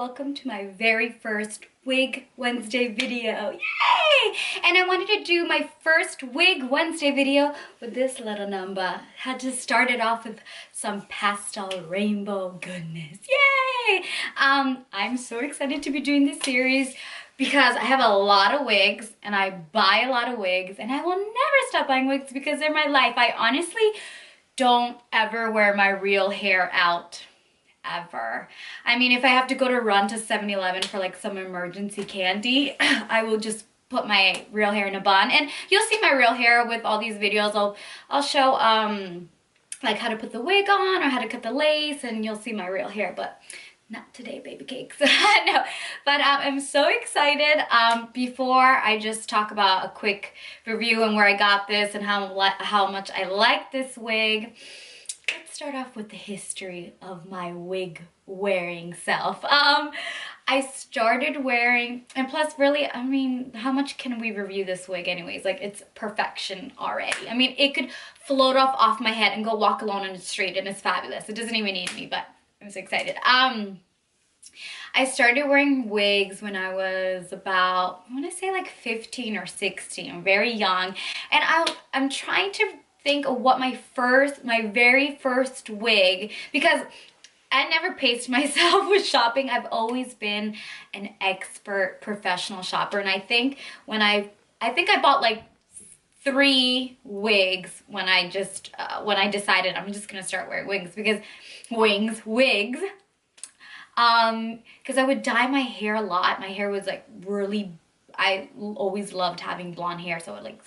welcome to my very first Wig Wednesday video. Yay! And I wanted to do my first Wig Wednesday video with this little number. Had to start it off with some pastel rainbow goodness. Yay! I'm so excited to be doing this series because I have a lot of wigs and I buy a lot of wigs and I will never stop buying wigs because they're my life. I honestly don't ever wear my real hair out. Ever. I mean, if I have to go to run to 7-Eleven for like some emergency candy, I will just put my real hair in a bun. And you'll see my real hair with all these videos. I'll show like how to put the wig on or how to cut the lace, and you'll see my real hair, but not today, baby cakes. No, but I'm so excited. Before I just talk about a quick review and where I got this and how much I like this wig, let's start off with the history of my wig wearing self. I started wearing, and plus really, I mean, how much can we review this wig anyways? Like, it's perfection already. I mean, it could float off my head and go walk alone on the street and it's fabulous. It doesn't even need me, but I'm so excited. I started wearing wigs when I was about, I want to say like 15 or 16. I'm very young, and I'm trying to think of what my very first wig, because I never paced myself with shopping. I've always been an expert professional shopper, and I think I bought like 3 wigs when I decided I'm just gonna start wearing wigs, because wigs because I would dye my hair a lot. My hair was like really, I always loved having blonde hair, so I would like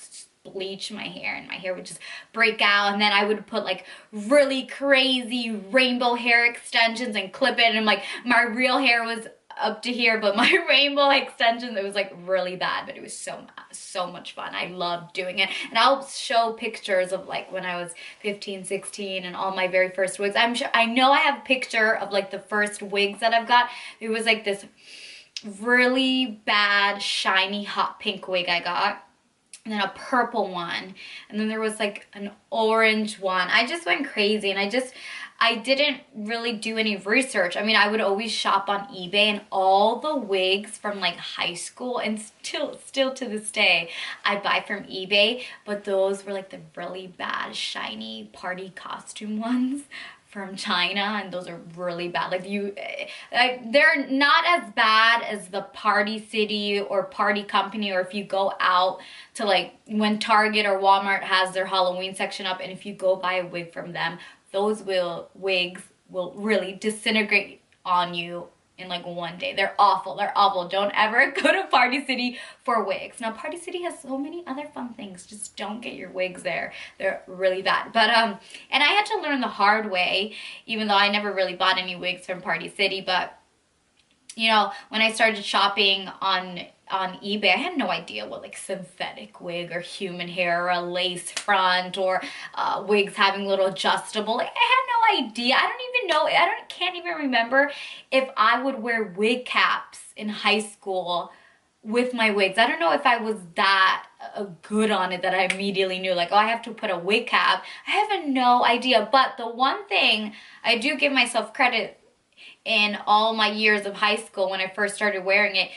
bleach my hair and my hair would just break out, and then I would put like really crazy rainbow hair extensions and clip it, and like my real hair was up to here, but my rainbow extensions, it was like really bad, but it was so much fun. I loved doing it, and I'll show pictures of like when I was 15, 16 and all my very first wigs. I know I have a picture of like the first wigs that I've got. It was like this really bad shiny hot pink wig I got, and then a purple one, and then there was like an orange one. I just went crazy, and I didn't really do any research. I mean, I would always shop on eBay, and all the wigs from like high school and still to this day I buy from eBay, but those were like the really bad shiny party costume ones from China, and those are really bad. Like they're not as bad as the Party City or Party Company, or if you go out to like when Target or Walmart has their Halloween section up, and if you go buy a wig from them, those wigs will really disintegrate on you in like one day. They're awful. They're awful. Don't ever go to Party City for wigs. Now, Party City has so many other fun things. Just don't get your wigs there. They're really bad. But and I had to learn the hard way, even though I never really bought any wigs from Party City. But you know, when I started shopping on eBay, I had no idea what like synthetic wig or human hair or a lace front or wigs having little adjustable. Like, I had no idea. I don't even know. Can't even remember if I would wear wig caps in high school with my wigs. I don't know if I was that good on it that I immediately knew like, oh, I have to put a wig cap. I have no idea. But the one thing I do give myself credit in all my years of high school, when I first started wearing it,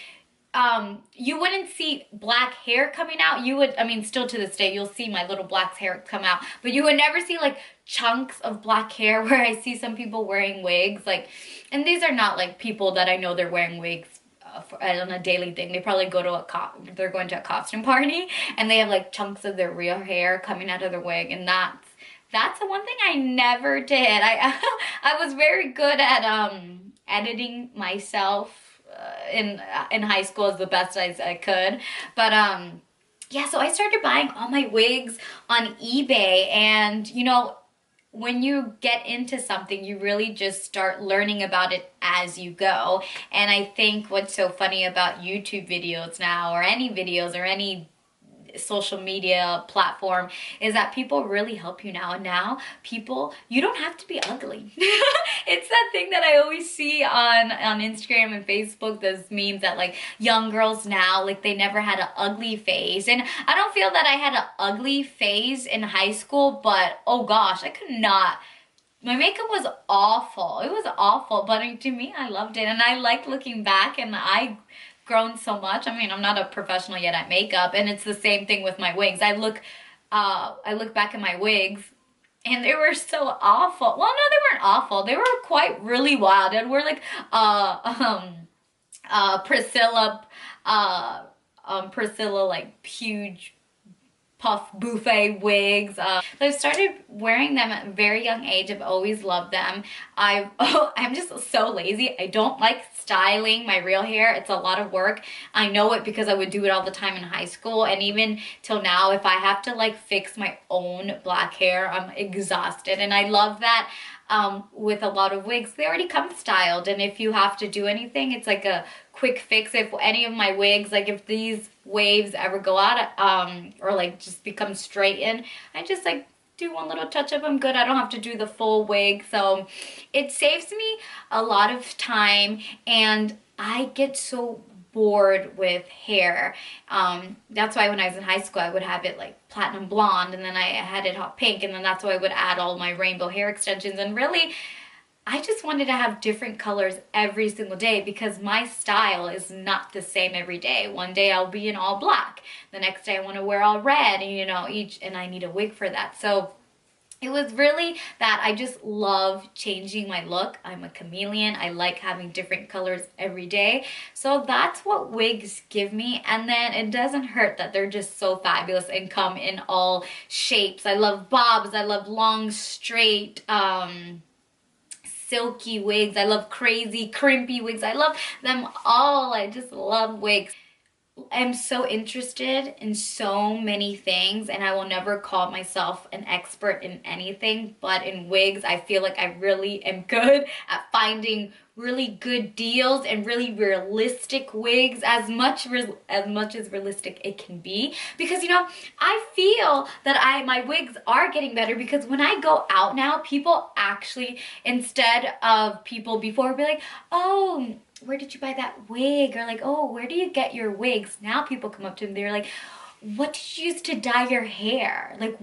you wouldn't see black hair coming out. You would, I mean, still to this day, you'll see my little black hair come out, but you would never see like chunks of black hair where I see some people wearing wigs. Like, and these are not like people that I know they're wearing wigs on a daily thing. They probably go to they're going to a costume party, and they have like chunks of their real hair coming out of their wig, and that's the one thing I never did. I was very good at editing myself in high school as the best as I could. But yeah, so I started buying all my wigs on eBay, and you know, when you get into something, you really just start learning about it as you go. And I think what's so funny about YouTube videos now, or any videos or any social media platform, is that people really help you now. And now people, you don't have to be ugly. It's that thing that I always see on Instagram and Facebook, those memes that like young girls now, like they never had an ugly phase. And I don't feel that I had an ugly phase in high school, but oh gosh, I could not My makeup was awful. It was awful, but to me, I loved it. And I like looking back, and I grown so much. I mean, I'm not a professional yet at makeup, and it's the same thing with my wigs. I look back at my wigs, and they were so awful. Well, no, they weren't awful. They were quite really wild. And we're like, Priscilla, Priscilla, like huge puff buffet wigs. So I started wearing them at a very young age. I've always loved them. I'm just so lazy. I don't like styling my real hair. It's a lot of work. I know it because I would do it all the time in high school, and even till now, if I have to like fix my own black hair, I'm exhausted. And I love that with a lot of wigs, they already come styled, and if you have to do anything, it's like a quick fix. If any of my wigs, like if these waves ever go out or like just become straightened, I just like do one little touch up, I'm good. I don't have to do the full wig, so it saves me a lot of time, and I get so bored with hair. That's why when I was in high school, I would have it like platinum blonde, and then I had it hot pink, and then that's why I would add all my rainbow hair extensions. And really, I just wanted to have different colors every single day, because my style is not the same every day. One day I'll be in all black, the next day I want to wear all red, and you know, and I need a wig for that. So it was really that I just love changing my look. I'm a chameleon. I like having different colors every day. So that's what wigs give me. And then it doesn't hurt that they're just so fabulous and come in all shapes. I love bobs. I love long, straight, silky wigs. I love crazy, crimpy wigs. I love them all. I just love wigs. I'm so interested in so many things, and I will never call myself an expert in anything, but in wigs, I feel like I really am good at finding really good deals and really realistic wigs, as much as realistic it can be, because you know, I feel that my wigs are getting better, because when I go out now, people actually, instead of people before be like, oh, where did you buy that wig? Or like, oh, where do you get your wigs? Now people come up to me, they're like, what did you use to dye your hair? Like,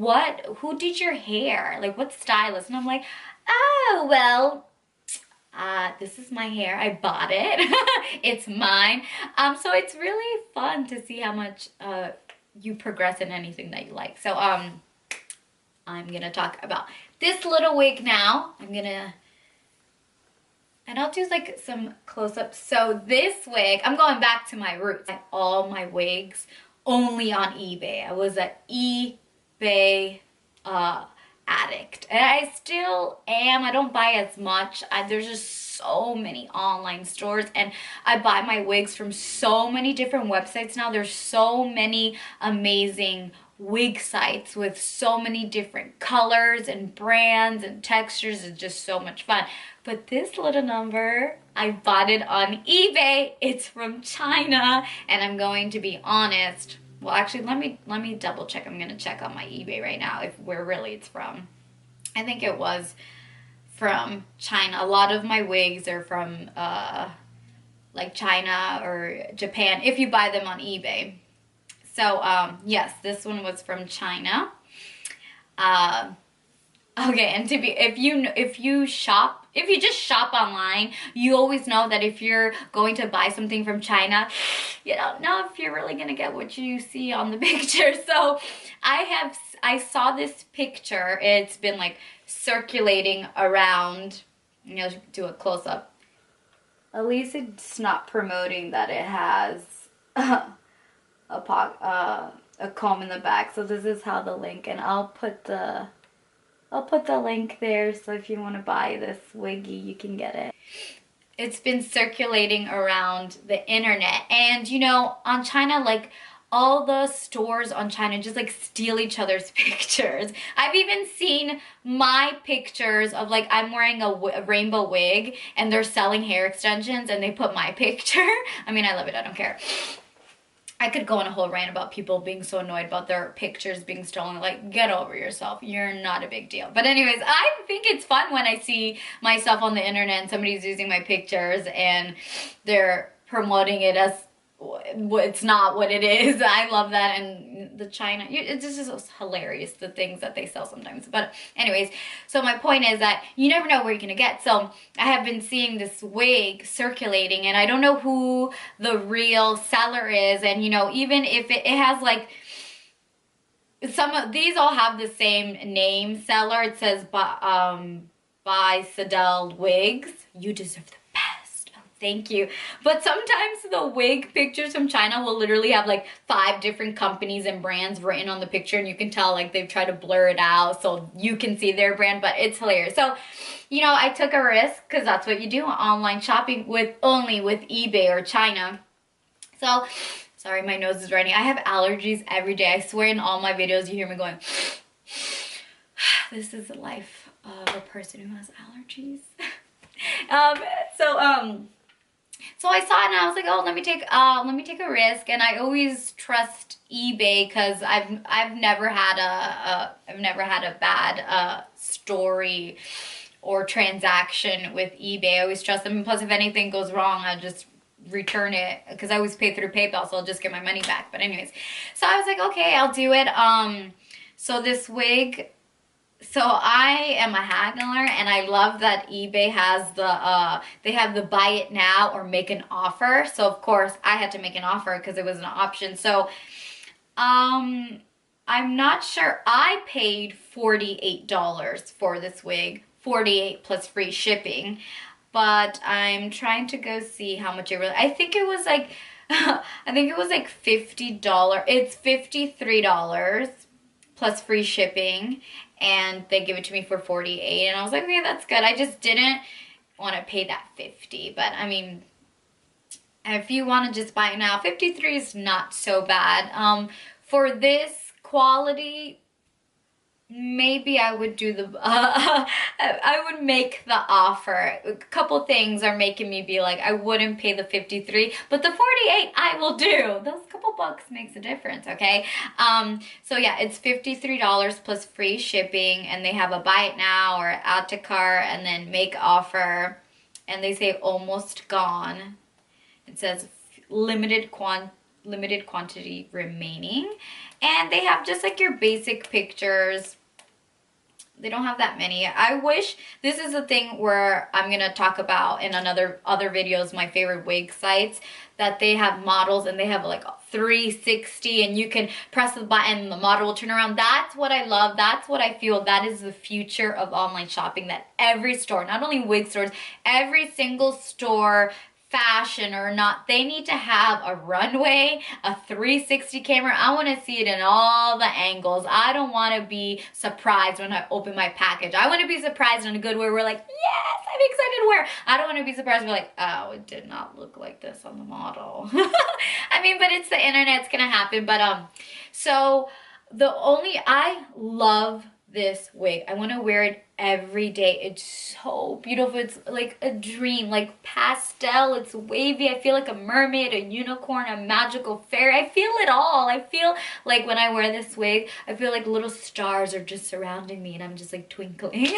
who did your hair? Like, what stylist? And I'm like, oh, well, this is my hair. I bought it. It's mine. So it's really fun to see how much you progress in anything that you like. So I'm gonna talk about this little wig now. And I'll do like some close-ups. So this wig, I'm going back to my roots. I had all my wigs only on eBay. I was an eBay addict, and I still am. I don't buy as much. There's just so many online stores, and I buy my wigs from so many different websites now. There's so many amazing wig sites with so many different colors and brands and textures. It's just so much fun. But this little number, I bought it on eBay. It's from China, and I'm going to be honest. Well, actually, let me double check. I'm gonna check on my eBay right now where really it's from. I think it was from China. A lot of my wigs are from like China or Japan if you buy them on eBay. So yes, this one was from China. Okay, and if you just shop online, you always know that if you're going to buy something from China, you don't know if you're really gonna get what you see on the picture. So I saw this picture. It's been like circulating around. You know, do a close up. At least it's not promoting that it has a comb in the back. So this is how the link, and I'll put the link there, so if you want to buy this wiggy, you can get it. It's been circulating around the internet, and you know, on China, like all the stores on China just like steal each other's pictures. I've even seen my pictures of like I'm wearing a rainbow wig, and they're selling hair extensions, and they put my picture. I mean, I love it. I don't care. I could go on a whole rant about people being so annoyed about their pictures being stolen. Like, get over yourself. You're not a big deal. But anyways, I think it's fun when I see myself on the internet and somebody's using my pictures and they're promoting it as it's not what it is. I love that. And the China, it's just hilarious, the things that they sell sometimes. But anyways, so my point is that you never know where you're gonna get. So I have been seeing this wig circulating, and I don't know who the real seller is. And you know, even if it has like, some of these all have the same name, seller. It says by Sidel Wigs. You deserve the best. Oh, thank you. But sometimes the wig pictures from China will literally have like 5 different companies and brands written on the picture, and you can tell like they've tried to blur it out so you can see their brand, but it's hilarious. So, you know, I took a risk because that's what you do online shopping with, only with eBay or China. So, sorry, my nose is running. I have allergies every day. I swear in all my videos you hear me going, this is the life of a person who has allergies. So I saw it and I was like, oh, let me take a risk. And I always trust eBay because I've never had a bad story or transaction with eBay. I always trust them. And plus, if anything goes wrong, I just return it because I always pay through PayPal, so I'll just get my money back. But anyways, so I was like, okay, I'll do it. So this wig, so I am a haggler, and I love that eBay has the they have the buy it now or make an offer. So of course I had to make an offer because it was an option. So I'm not sure. I paid $48 for this wig, $48 plus free shipping. But I'm trying to go see how much it really, I think it was like, I think it was like $50. It's $53 plus free shipping, and they give it to me for $48, and I was like, okay, that's good. I just didn't want to pay that $50, but I mean, if you want to just buy it now, $53 is not so bad. For this quality, maybe I would do the, I would make the offer. A couple things are making me be like, I wouldn't pay the $53, but the $48 I will do. Those couple bucks makes a difference, okay? So yeah, it's $53 plus free shipping, and they have a buy it now or add to cart and then make offer, and they say almost gone. It says limited quantity remaining, and they have just like your basic pictures. They don't have that many. I wish, this is a thing where I'm gonna talk about in other videos, my favorite wig sites, that they have models and they have like 360 and you can press the button and the model will turn around. That's what I love. That's what I feel. That is the future of online shopping, that every store, not only wig stores, every single store, fashion or not, they need to have a runway, a 360 camera. I want to see it in all the angles. I don't want to be surprised when I open my package. I want to be surprised in a good way. We're like, yes, I'm excited to wear. I don't want to be surprised. We're like, oh, it did not look like this on the model. I mean, but it's the internet. It's gonna happen. But so I love this wig. I want to wear it every day. It's so beautiful. It's like a dream, like pastel. It's wavy. I feel like a mermaid, a unicorn, a magical fairy. I feel it all. I feel like when I wear this wig, I feel like little stars are just surrounding me and I'm just like twinkling.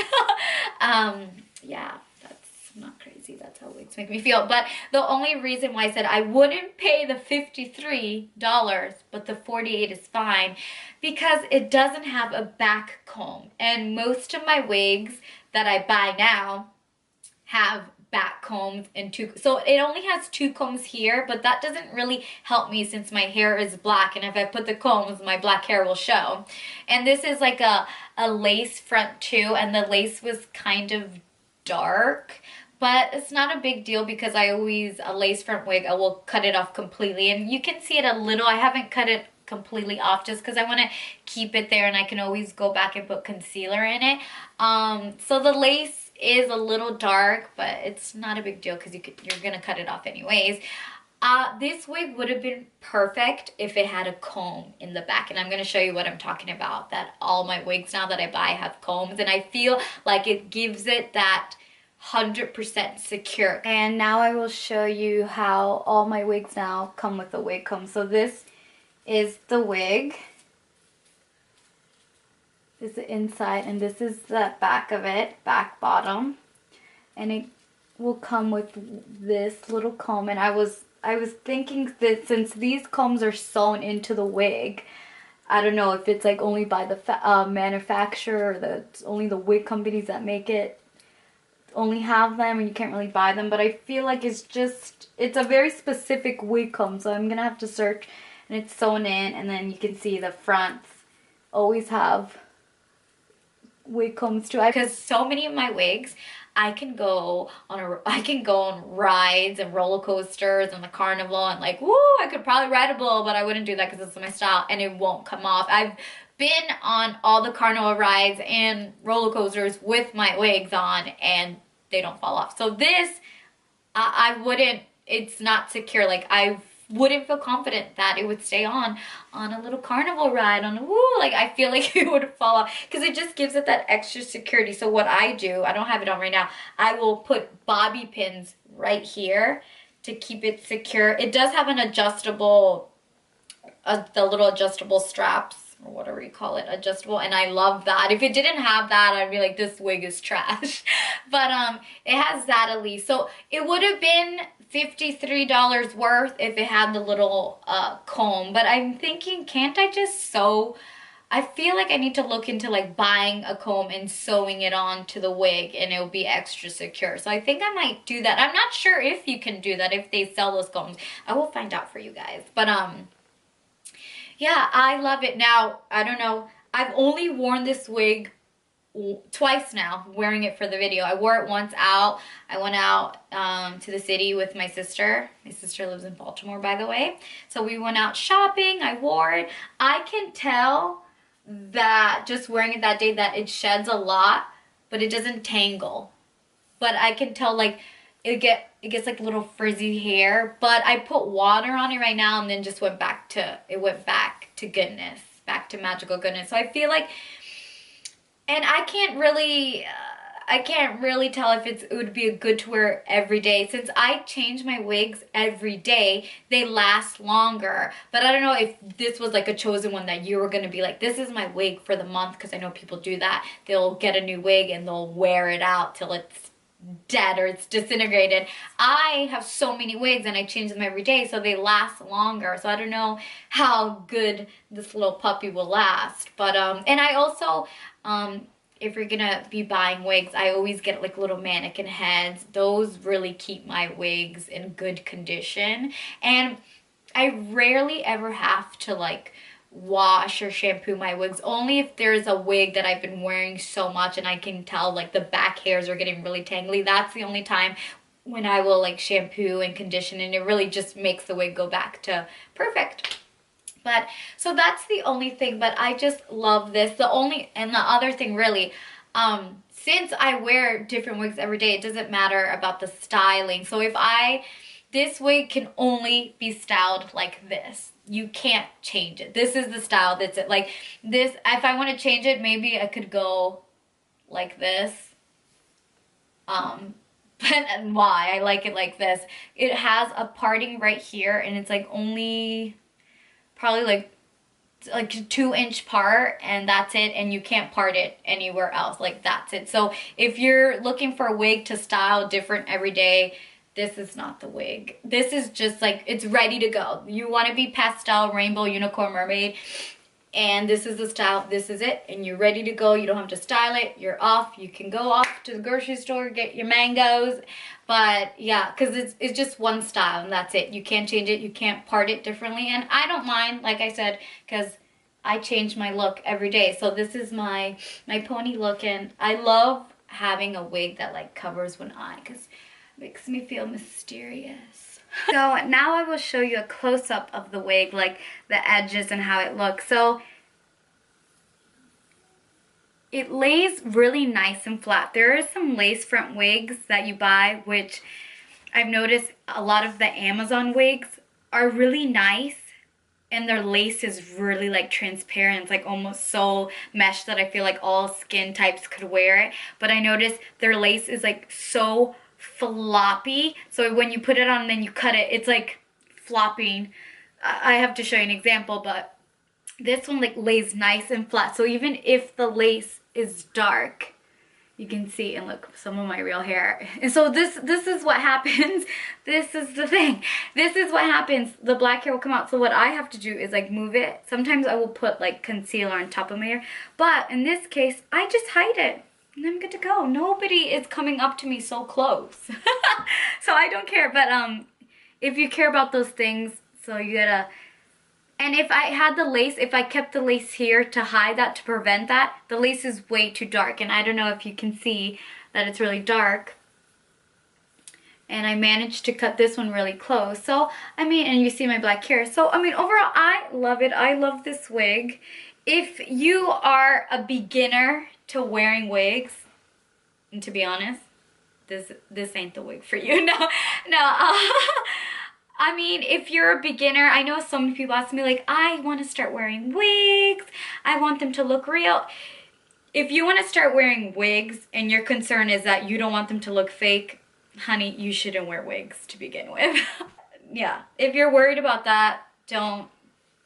Yeah, that's not crazy. That's how wigs make me feel. But the only reason why I said I wouldn't pay the $53, but the $48 is fine, because it doesn't have a back comb. And most of my wigs that I buy now have back combs and so it only has 2 combs here, but that doesn't really help me since my hair is black, and if I put the combs, my black hair will show. And this is like a lace front too, and the lace was kind of dark, but it's not a big deal because I always, a lace front wig, I will cut it off completely, and you can see it a little. I haven't cut it completely off just because I want to keep it there, and I can always go back and put concealer in it. So the lace is a little dark, but it's not a big deal because you're gonna cut it off anyways. This wig would have been perfect if it had a comb in the back, and I'm gonna show you what I'm talking about, that all my wigs now that I buy have combs, and I feel like it gives it that 100% secure. And now I will show you how all my wigs now come with a wig comb. So this is the wig. This is the inside, and this is the back of it, back bottom. And it will come with this little comb, and I was I was thinking that since these combs are sewn into the wig, I don't know if it's like only by the manufacturer or only the wig companies that make it only have them and you can't really buy them, but I feel like it's a very specific wig comb, so I'm gonna have to search. And it's sewn in, and then you can see the fronts always have wig combs too. Because so many of my wigs, I can go on rides and roller coasters and the carnival and like, woo, I could probably ride a bull, but I wouldn't do that because it's my style and it won't come off. I've been on all the carnival rides and roller coasters with my wigs on and they don't fall off. So this, I wouldn't, it's not secure. Like I wouldn't feel confident that it would stay on a little carnival ride on a woo, like I feel like it would fall off because it just gives it that extra security. So what I do, I don't have it on right now, I will put bobby pins right here to keep it secure. It does have an adjustable, the little adjustable straps or whatever you call it, adjustable, and I love that. If it didn't have that, I'd be like, this wig is trash. But it has that at least. So it would have been $53 worth if it had the little comb. But I'm thinking, can't I just sew? I feel like I need to look into like buying a comb and sewing it onto the wig and it'll be extra secure. So I think I might do that. I'm not sure if you can do that, if they sell those combs. I will find out for you guys. But yeah, I love it. Now, I don't know. I've only worn this wig twice now, wearing it for the video. I wore it once out. I went out to the city with my sister. My sister lives in Baltimore, by the way. So we went out shopping. I wore it. I can tell that just wearing it that day that it sheds a lot, but it doesn't tangle. But I can tell like it gets like little frizzy hair, but I put water on it right now and then just went back to goodness, back to magical goodness. So I feel like, and I can't really tell if it would be good to wear every day. Since I change my wigs every day, they last longer. But I don't know if this was like a chosen one that you were going to be like, this is my wig for the month, because I know people do that. They'll get a new wig and they'll wear it out till it's dead or it's disintegrated. I have so many wigs and I change them every day, so they last longer. So I don't know how good this little puppy will last. But and I also if you're gonna be buying wigs, I always get like little mannequin heads. Those really keep my wigs in good condition, and I rarely ever have to like wash or shampoo my wigs, only if there's a wig that I've been wearing so much and I can tell like the back hairs are getting really tangly. That's the only time when I will like shampoo and condition, and it really just makes the wig go back to perfect. But so that's the only thing, but I just love this. The other thing really, since I wear different wigs every day, it doesn't matter about the styling. So this wig can only be styled like this. You can't change it. This is the style that's it. Like this, if I want to change it, maybe I could go like this. And why I like it like this, it has a parting right here, and it's like only probably like 2-inch part, and that's it, and you can't part it anywhere else. Like that's it. So if you're looking for a wig to style different every day, this is not the wig. This is just like, it's ready to go. You want to be pastel, rainbow, unicorn, mermaid, and this is the style. This is it, and you're ready to go. You don't have to style it. You're off. You can go off to the grocery store, get your mangoes. But yeah, because it's just one style and that's it. You can't change it. You can't part it differently, and I don't mind, like I said, because I change my look every day. So this is my pony look, and I love having a wig that like covers one eye because makes me feel mysterious. So now I will show you a close-up of the wig, like the edges and how it looks. So it lays really nice and flat. There is some lace front wigs that you buy, which I've noticed a lot of the Amazon wigs are really nice, and their lace is really like transparent. It's like almost so mesh that I feel like all skin types could wear it. But I noticed their lace is like so floppy, so when you put it on and then you cut it, it's like flopping. I have to show you an example, but this one like lays nice and flat, so even if the lace is dark, you can see, and look, some of my real hair. And so this is what happens. This is the thing. This is what happens. The black hair will come out. So what I have to do is like move it. Sometimes I will put like concealer on top of my hair, but in this case, I just hide it. And I'm good to go. Nobody is coming up to me so close. So I don't care. But if you care about those things, so you gotta. And if I had the lace, if I kept the lace here to hide that, to prevent that, the lace is way too dark. And I don't know if you can see that it's really dark. And I managed to cut this one really close. So, I mean, and you see my black hair. So, I mean, overall, I love it. I love this wig. If you are a beginner to wearing wigs, and to be honest, this ain't the wig for you. No. I mean, if you're a beginner, I know so many people ask me like, I want to start wearing wigs. I want them to look real. If you want to start wearing wigs and your concern is that you don't want them to look fake, honey, you shouldn't wear wigs to begin with. Yeah, if you're worried about that,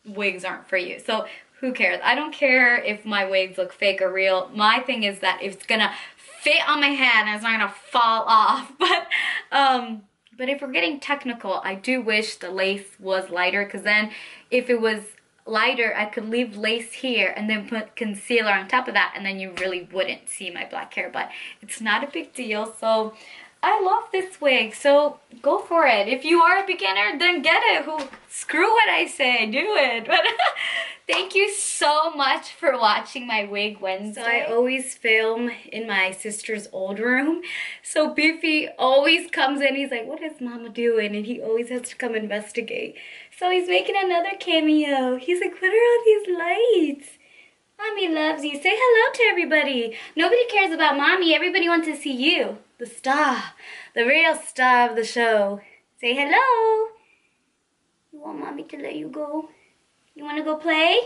wigs aren't for you. So who cares? I don't care if my wigs look fake or real. My thing is that if it's gonna fit on my head and it's not gonna fall off. But if we're getting technical, I do wish the lace was lighter, because then if it was lighter, I could leave lace here and then put concealer on top of that, and then you really wouldn't see my black hair. But it's not a big deal. So I love this wig, so go for it. If you are a beginner, then get it. Screw what I say, do it. But thank you so much for watching my Wig Wednesday. So I always film in my sister's old room. So Biffy always comes in, he's like, what is mama doing? And he always has to come investigate. So he's making another cameo. He's like, what are all these lights? Mommy loves you. Say hello to everybody. Nobody cares about mommy. Everybody wants to see you. The star. The real star of the show. Say hello. You want mommy to let you go? You want to go play?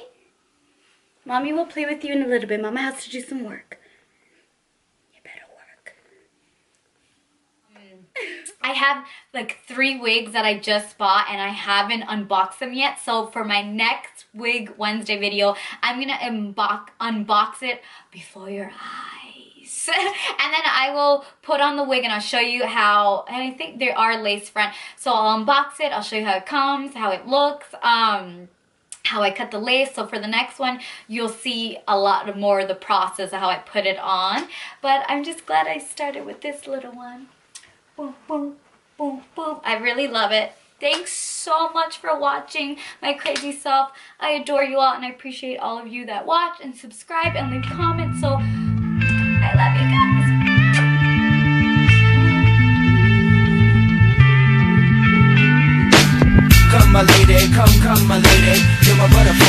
Mommy will play with you in a little bit. Mama has to do some work. You better work. I have like 3 wigs that I just bought and I haven't unboxed them yet. So for my next Wig Wednesday video, I'm going to unbox it before your eyes. And then I will put on the wig and I'll show you how, and I think there are lace front. So I'll unbox it, I'll show you how it comes, how it looks, how I cut the lace. So for the next one, you'll see a lot more of the process of how I put it on. But I'm just glad I started with this little one. Boom, boom, boom, boom. I really love it. Thanks so much for watching my crazy self. I adore you all and I appreciate all of you that watch and subscribe and leave comments. So I love you guys. Come my lady, come my lady, you're my butterfly.